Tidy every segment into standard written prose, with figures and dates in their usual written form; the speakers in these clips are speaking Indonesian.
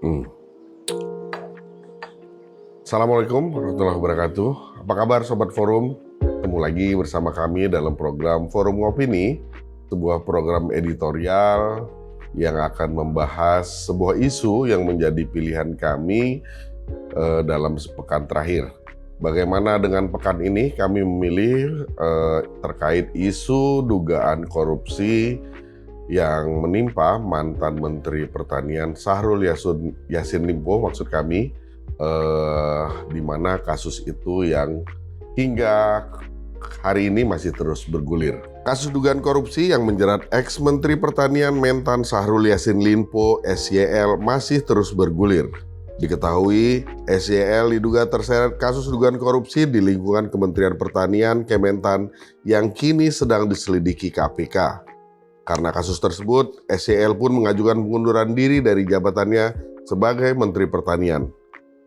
Hmm. Assalamualaikum warahmatullahi wabarakatuh. Apa kabar Sobat Forum? Ketemu lagi bersama kami dalam program Forum Opini, sebuah program editorial yang akan membahas sebuah isu yang menjadi pilihan kami dalam sepekan terakhir. Bagaimana dengan pekan ini kami memilih terkait isu dugaan korupsi yang menimpa mantan Menteri Pertanian Syahrul Yassin Limpo, maksud kami, di mana kasus itu yang hingga hari ini masih terus bergulir. Kasus dugaan korupsi yang menjerat ex-Menteri Pertanian Mentan Syahrul Yassin Limpo (SYL) masih terus bergulir. Diketahui, SYL diduga terseret kasus dugaan korupsi di lingkungan Kementerian Pertanian Kementan yang kini sedang diselidiki KPK. Karena kasus tersebut, SYL pun mengajukan pengunduran diri dari jabatannya sebagai Menteri Pertanian.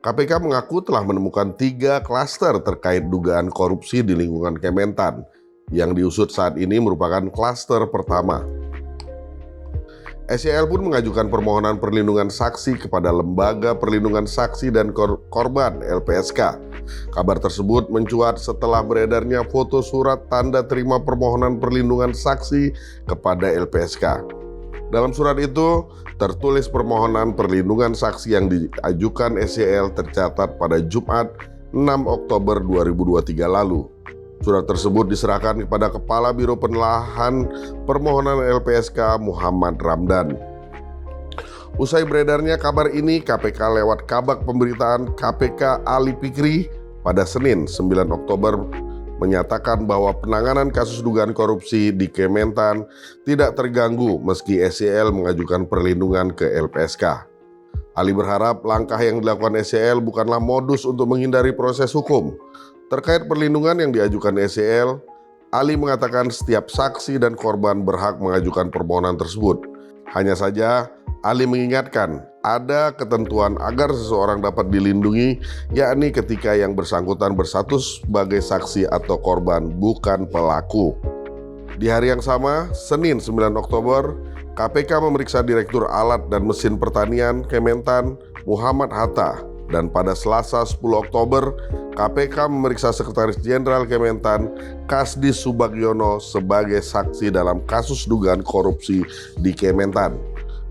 KPK mengaku telah menemukan 3 klaster terkait dugaan korupsi di lingkungan Kementan. Yang diusut saat ini merupakan klaster pertama. SYL pun mengajukan permohonan perlindungan saksi kepada Lembaga Perlindungan Saksi dan Korban (LPSK). Kabar tersebut mencuat setelah beredarnya foto surat tanda terima permohonan perlindungan saksi kepada LPSK. Dalam surat itu tertulis permohonan perlindungan saksi yang diajukan SYL tercatat pada Jumat 6 Oktober 2023 lalu. Surat tersebut diserahkan kepada Kepala Biro Penelahan Permohonan LPSK Muhammad Ramdan. Usai beredarnya kabar ini, KPK lewat Kabag Pemberitaan KPK Ali Fikri pada Senin 9 Oktober menyatakan bahwa penanganan kasus dugaan korupsi di Kementan tidak terganggu meski SYL mengajukan perlindungan ke LPSK. Ali berharap langkah yang dilakukan SYL bukanlah modus untuk menghindari proses hukum. Terkait perlindungan yang diajukan SYL, Ali mengatakan setiap saksi dan korban berhak mengajukan permohonan tersebut. Hanya saja, Ali mengingatkan ada ketentuan agar seseorang dapat dilindungi, yakni ketika yang bersangkutan berstatus sebagai saksi atau korban, bukan pelaku. Di hari yang sama, Senin 9 Oktober, KPK memeriksa Direktur Alat dan Mesin Pertanian Kementan Muhammad Hatta, dan pada Selasa 10 Oktober, KPK memeriksa Sekretaris Jenderal Kementan Kasdis Subagiono sebagai saksi dalam kasus dugaan korupsi di Kementan.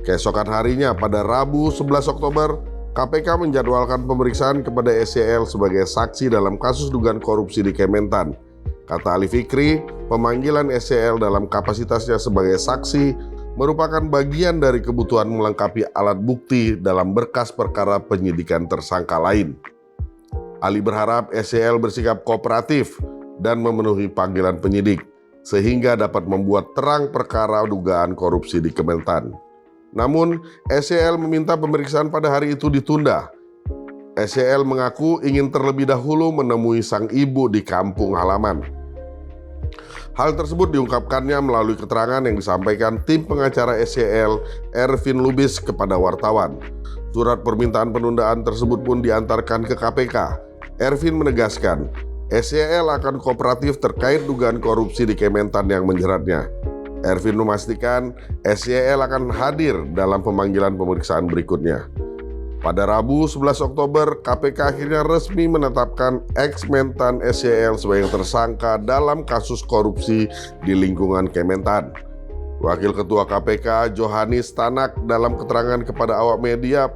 Keesokan harinya pada Rabu 11 Oktober, KPK menjadwalkan pemeriksaan kepada SYL sebagai saksi dalam kasus dugaan korupsi di Kementan. Kata Ali Fikri, pemanggilan SYL dalam kapasitasnya sebagai saksi merupakan bagian dari kebutuhan melengkapi alat bukti dalam berkas perkara penyidikan tersangka lain. Ali berharap SYL bersikap kooperatif dan memenuhi panggilan penyidik, sehingga dapat membuat terang perkara dugaan korupsi di Kementan. Namun, SYL meminta pemeriksaan pada hari itu ditunda. SYL mengaku ingin terlebih dahulu menemui sang ibu di kampung halaman. Hal tersebut diungkapkannya melalui keterangan yang disampaikan tim pengacara SYL, Ervin Lubis, kepada wartawan. Surat permintaan penundaan tersebut pun diantarkan ke KPK. Ervin menegaskan, SYL akan kooperatif terkait dugaan korupsi di Kementan yang menjeratnya. Ervin memastikan SYL akan hadir dalam pemanggilan pemeriksaan berikutnya. Pada Rabu 11 Oktober, KPK akhirnya resmi menetapkan ex-Mentan SYL sebagai tersangka dalam kasus korupsi di lingkungan Kementan. Wakil Ketua KPK Johanis Tanak dalam keterangan kepada awak media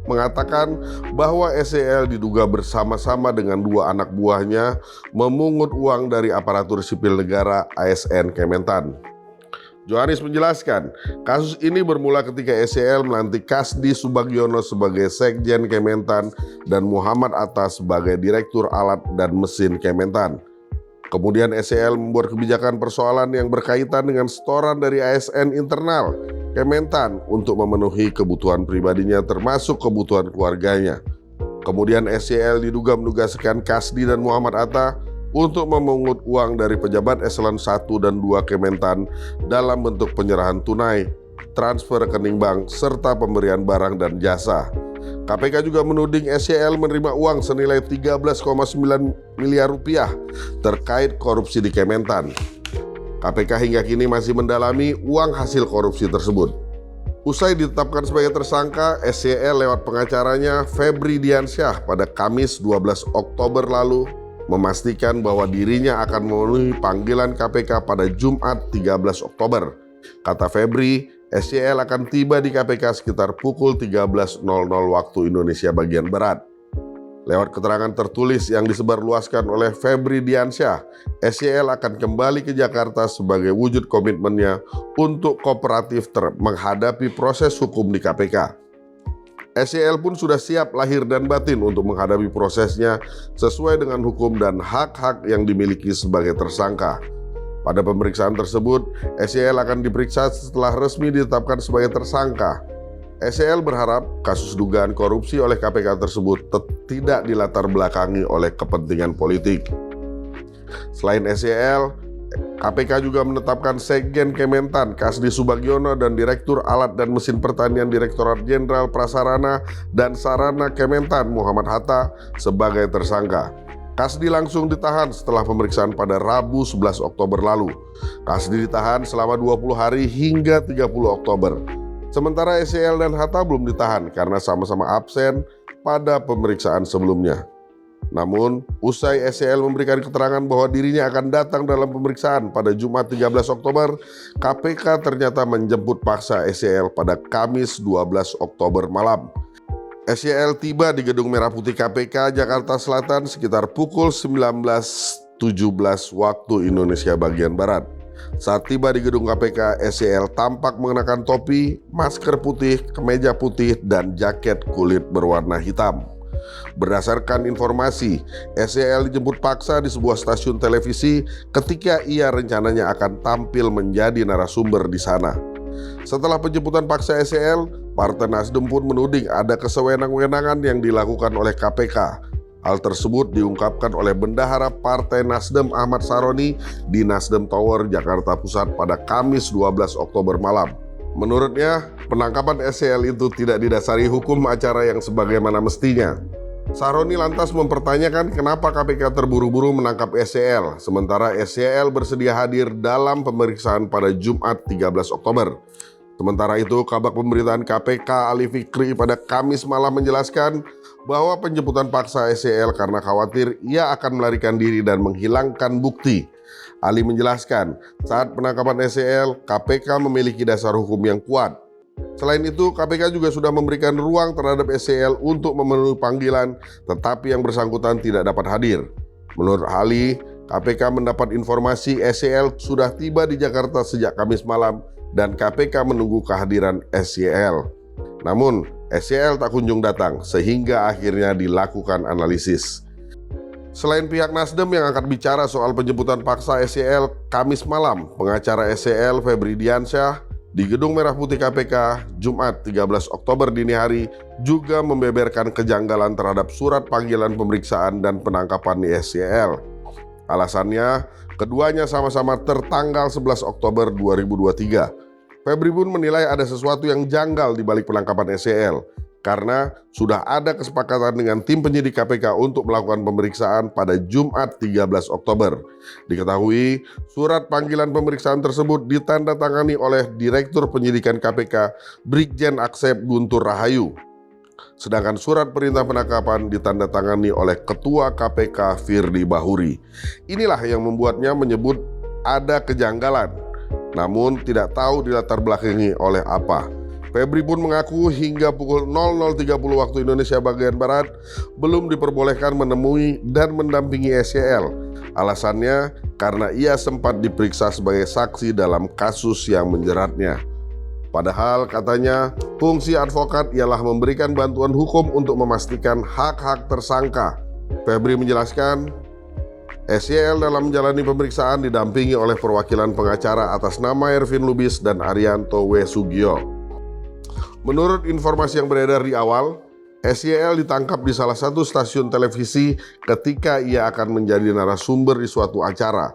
mengatakan bahwa SYL diduga bersama-sama dengan 2 anak buahnya memungut uang dari aparatur sipil negara ASN Kementan. Johanis menjelaskan, kasus ini bermula ketika SYL melantik Kasdis Subagiono sebagai Sekjen Kementan dan Muhammad Hatta sebagai Direktur Alat dan Mesin Kementan. Kemudian SYL membuat kebijakan persoalan yang berkaitan dengan setoran dari ASN internal Kementan untuk memenuhi kebutuhan pribadinya termasuk kebutuhan keluarganya. Kemudian SYL diduga menugaskan Kasdi dan Muhammad Hatta untuk memungut uang dari pejabat eselon 1 dan 2 Kementan dalam bentuk penyerahan tunai, transfer rekening bank, serta pemberian barang dan jasa. KPK juga menuding SYL menerima uang senilai 13,9 miliar rupiah terkait korupsi di Kementan. KPK hingga kini masih mendalami uang hasil korupsi tersebut. Usai ditetapkan sebagai tersangka, SYL lewat pengacaranya Febri Diansyah pada Kamis 12 Oktober lalu memastikan bahwa dirinya akan memenuhi panggilan KPK pada Jumat 13 Oktober. Kata Febri, SYL akan tiba di KPK sekitar pukul 13.00 waktu Indonesia bagian Barat. Lewat keterangan tertulis yang disebarluaskan oleh Febri Diansyah, SYL akan kembali ke Jakarta sebagai wujud komitmennya untuk kooperatif menghadapi proses hukum di KPK. SYL pun sudah siap lahir dan batin untuk menghadapi prosesnya sesuai dengan hukum dan hak-hak yang dimiliki sebagai tersangka. Pada pemeriksaan tersebut, SYL akan diperiksa setelah resmi ditetapkan sebagai tersangka. SYL berharap kasus dugaan korupsi oleh KPK tersebut tidak dilatar belakangi oleh kepentingan politik. Selain SYL, KPK juga menetapkan Sekjen Kementan Kasdi Subagiono dan Direktur Alat dan Mesin Pertanian Direktorat Jenderal Prasarana dan Sarana Kementan Muhammad Hatta sebagai tersangka. Kasdi langsung ditahan setelah pemeriksaan pada Rabu 11 Oktober lalu. Kasdi ditahan selama 20 hari hingga 30 Oktober. Sementara SYL dan Hatta belum ditahan karena sama-sama absen pada pemeriksaan sebelumnya. Namun, usai SYL memberikan keterangan bahwa dirinya akan datang dalam pemeriksaan pada Jumat 13 Oktober, KPK ternyata menjemput paksa SYL pada Kamis 12 Oktober malam. SYL tiba di Gedung Merah Putih KPK Jakarta Selatan sekitar pukul 19.17 waktu Indonesia bagian Barat. Saat tiba di gedung KPK, SYL tampak mengenakan topi, masker putih, kemeja putih, dan jaket kulit berwarna hitam. Berdasarkan informasi, SYL dijemput paksa di sebuah stasiun televisi ketika ia rencananya akan tampil menjadi narasumber di sana. Setelah penjemputan paksa SYL, Partai Nasdem pun menuding ada kesewenang-wenangan yang dilakukan oleh KPK. Hal tersebut diungkapkan oleh Bendahara Partai Nasdem Ahmad Saroni di Nasdem Tower, Jakarta Pusat pada Kamis 12 Oktober malam. Menurutnya, penangkapan SYL itu tidak didasari hukum acara yang sebagaimana mestinya. Saroni lantas mempertanyakan kenapa KPK terburu-buru menangkap SYL, sementara SYL bersedia hadir dalam pemeriksaan pada Jumat 13 Oktober. Sementara itu, Kabag Pemberitaan KPK Ali Fikri pada Kamis malam menjelaskan bahwa penjemputan paksa SYL karena khawatir ia akan melarikan diri dan menghilangkan bukti. Ali menjelaskan, saat penangkapan SYL, KPK memiliki dasar hukum yang kuat. Selain itu, KPK juga sudah memberikan ruang terhadap SYL untuk memenuhi panggilan, tetapi yang bersangkutan tidak dapat hadir. Menurut Ali, KPK mendapat informasi SYL sudah tiba di Jakarta sejak Kamis malam dan KPK menunggu kehadiran SYL. Namun, SYL tak kunjung datang sehingga akhirnya dilakukan analisis. Selain pihak Nasdem yang akan bicara soal penjemputan paksa SYL Kamis malam, pengacara SYL Febri Diansyah di Gedung Merah Putih KPK Jumat 13 Oktober dini hari juga membeberkan kejanggalan terhadap surat panggilan pemeriksaan dan penangkapan SYL. Alasannya, keduanya sama-sama tertanggal 11 Oktober 2023. Febri pun menilai ada sesuatu yang janggal di balik penangkapan SYL karena sudah ada kesepakatan dengan tim penyidik KPK untuk melakukan pemeriksaan pada Jumat 13 Oktober. Diketahui, surat panggilan pemeriksaan tersebut ditandatangani oleh Direktur Penyidikan KPK Brigjen Aksep Guntur Rahayu. Sedangkan surat perintah penangkapan ditandatangani oleh Ketua KPK Firly Bahuri. Inilah yang membuatnya menyebut ada kejanggalan, namun tidak tahu dilatar belakangi oleh apa. Febri pun mengaku hingga pukul 00.30 waktu Indonesia bagian Barat belum diperbolehkan menemui dan mendampingi SYL. Alasannya karena ia sempat diperiksa sebagai saksi dalam kasus yang menjeratnya. Padahal katanya fungsi advokat ialah memberikan bantuan hukum untuk memastikan hak-hak tersangka. Febri menjelaskan, SYL dalam menjalani pemeriksaan didampingi oleh perwakilan pengacara atas nama Ervin Lubis dan Arianto W. Sugio. Menurut informasi yang beredar di awal, SYL ditangkap di salah satu stasiun televisi ketika ia akan menjadi narasumber di suatu acara.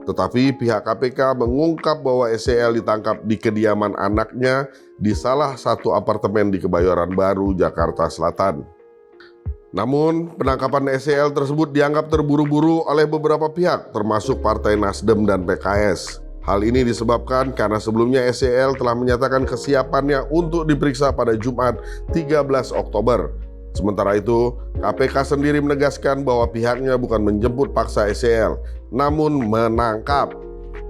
Tetapi pihak KPK mengungkap bahwa SYL ditangkap di kediaman anaknya di salah satu apartemen di Kebayoran Baru, Jakarta Selatan. Namun, penangkapan SYL tersebut dianggap terburu-buru oleh beberapa pihak, termasuk Partai Nasdem dan PKS. Hal ini disebabkan karena sebelumnya SEL telah menyatakan kesiapannya untuk diperiksa pada Jumat 13 Oktober. Sementara itu, KPK sendiri menegaskan bahwa pihaknya bukan menjemput paksa SEL, namun menangkap.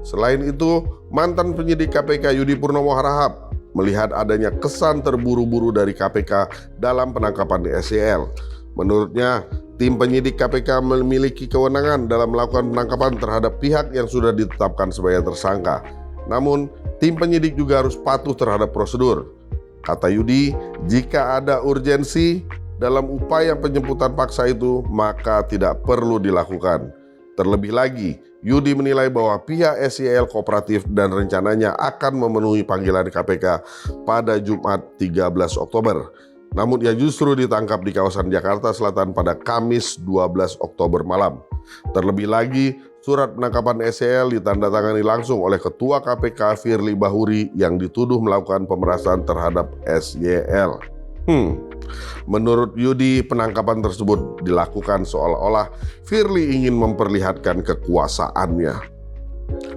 Selain itu, mantan penyidik KPK Yudi Purnomo Harahap melihat adanya kesan terburu-buru dari KPK dalam penangkapan SEL. Menurutnya, tim penyidik KPK memiliki kewenangan dalam melakukan penangkapan terhadap pihak yang sudah ditetapkan sebagai tersangka. Namun, tim penyidik juga harus patuh terhadap prosedur. Kata Yudi, jika ada urgensi dalam upaya penjemputan paksa itu, maka tidak perlu dilakukan. Terlebih lagi, Yudi menilai bahwa pihak SEL kooperatif dan rencananya akan memenuhi panggilan KPK pada Jumat 13 Oktober. Namun ia justru ditangkap di kawasan Jakarta Selatan pada Kamis 12 Oktober malam. Terlebih lagi, surat penangkapan SEL ditandatangani langsung oleh Ketua KPK Firly Bahuri yang dituduh melakukan pemerasan terhadap SYL. Menurut Yudi, penangkapan tersebut dilakukan seolah-olah Firly ingin memperlihatkan kekuasaannya.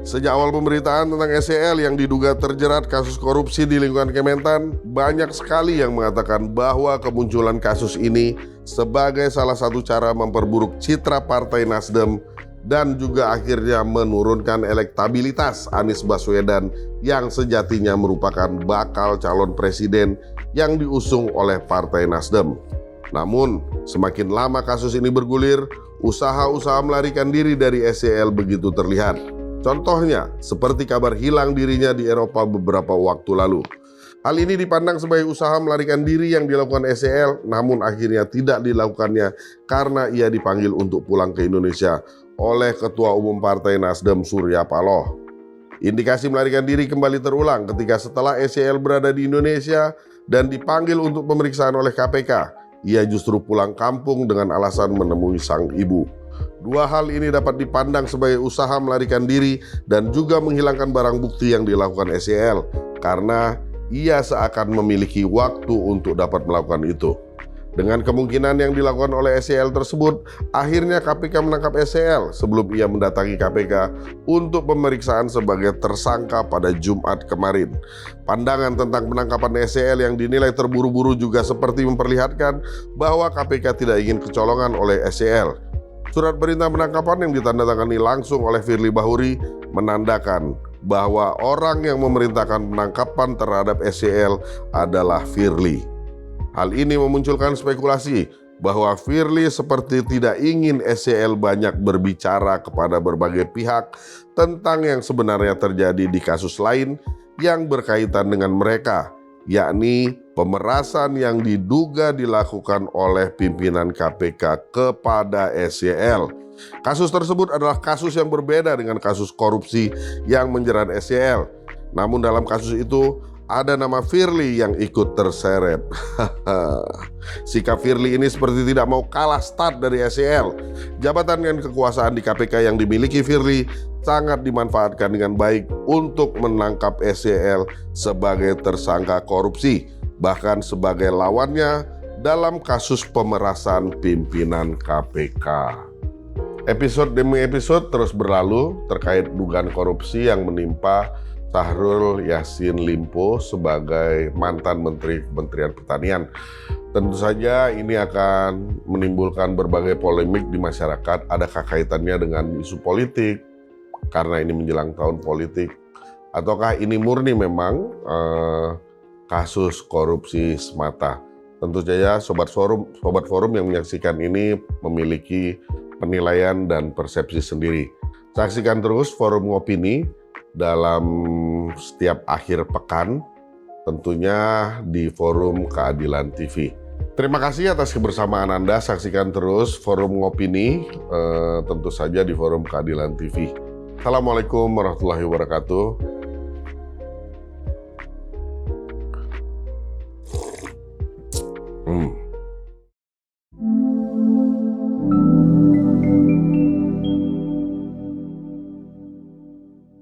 Sejak awal pemberitaan tentang SEL yang diduga terjerat kasus korupsi di lingkungan Kementan, banyak sekali yang mengatakan bahwa kemunculan kasus ini sebagai salah satu cara memperburuk citra Partai Nasdem dan juga akhirnya menurunkan elektabilitas Anies Baswedan yang sejatinya merupakan bakal calon presiden yang diusung oleh Partai Nasdem. Namun, semakin lama kasus ini bergulir, usaha-usaha melarikan diri dari SEL begitu terlihat. Contohnya, seperti kabar hilang dirinya di Eropa beberapa waktu lalu. Hal ini dipandang sebagai usaha melarikan diri yang dilakukan SEL, namun akhirnya tidak dilakukannya karena ia dipanggil untuk pulang ke Indonesia oleh Ketua Umum Partai Nasdem Surya Paloh. Indikasi melarikan diri kembali terulang ketika setelah SEL berada di Indonesia dan dipanggil untuk pemeriksaan oleh KPK, ia justru pulang kampung dengan alasan menemui sang ibu. Dua hal ini dapat dipandang sebagai usaha melarikan diri dan juga menghilangkan barang bukti yang dilakukan SEL karena ia seakan memiliki waktu untuk dapat melakukan itu. Dengan kemungkinan yang dilakukan oleh SEL tersebut, akhirnya KPK menangkap SEL sebelum ia mendatangi KPK untuk pemeriksaan sebagai tersangka pada Jumat kemarin. Pandangan tentang penangkapan SEL yang dinilai terburu-buru juga seperti memperlihatkan bahwa KPK tidak ingin kecolongan oleh SEL. Surat perintah penangkapan yang ditandatangani langsung oleh Firly Bahuri menandakan bahwa orang yang memerintahkan penangkapan terhadap SEL adalah Firly. Hal ini memunculkan spekulasi bahwa Firly seperti tidak ingin SEL banyak berbicara kepada berbagai pihak tentang yang sebenarnya terjadi di kasus lain yang berkaitan dengan mereka, yakni pemerasan yang diduga dilakukan oleh pimpinan KPK kepada SEL. Kasus tersebut adalah kasus yang berbeda dengan kasus korupsi yang menjerat SEL. Namun dalam kasus itu ada nama Firly yang ikut terseret. Sikap Firly ini seperti tidak mau kalah start dari SEL. Jabatan dan kekuasaan di KPK yang dimiliki Firly sangat dimanfaatkan dengan baik untuk menangkap SEL sebagai tersangka korupsi, bahkan sebagai lawannya dalam kasus pemerasan pimpinan KPK. Episode demi episode terus berlalu terkait dugaan korupsi yang menimpa Syahrul Yassin Limpo sebagai mantan Menteri Kementerian Pertanian. Tentu saja ini akan menimbulkan berbagai polemik di masyarakat. Adakah kaitannya dengan isu politik karena ini menjelang tahun politik? Ataukah ini murni memang kasus korupsi semata? Tentu saja sobat forum yang menyaksikan ini memiliki penilaian dan persepsi sendiri. Saksikan terus Forum Ngopini dalam setiap akhir pekan, tentunya di Forum Keadilan TV. Terima kasih atas kebersamaan Anda. Saksikan terus Forum Ngopini, tentu saja di Forum Keadilan TV. Assalamualaikum warahmatullahi wabarakatuh.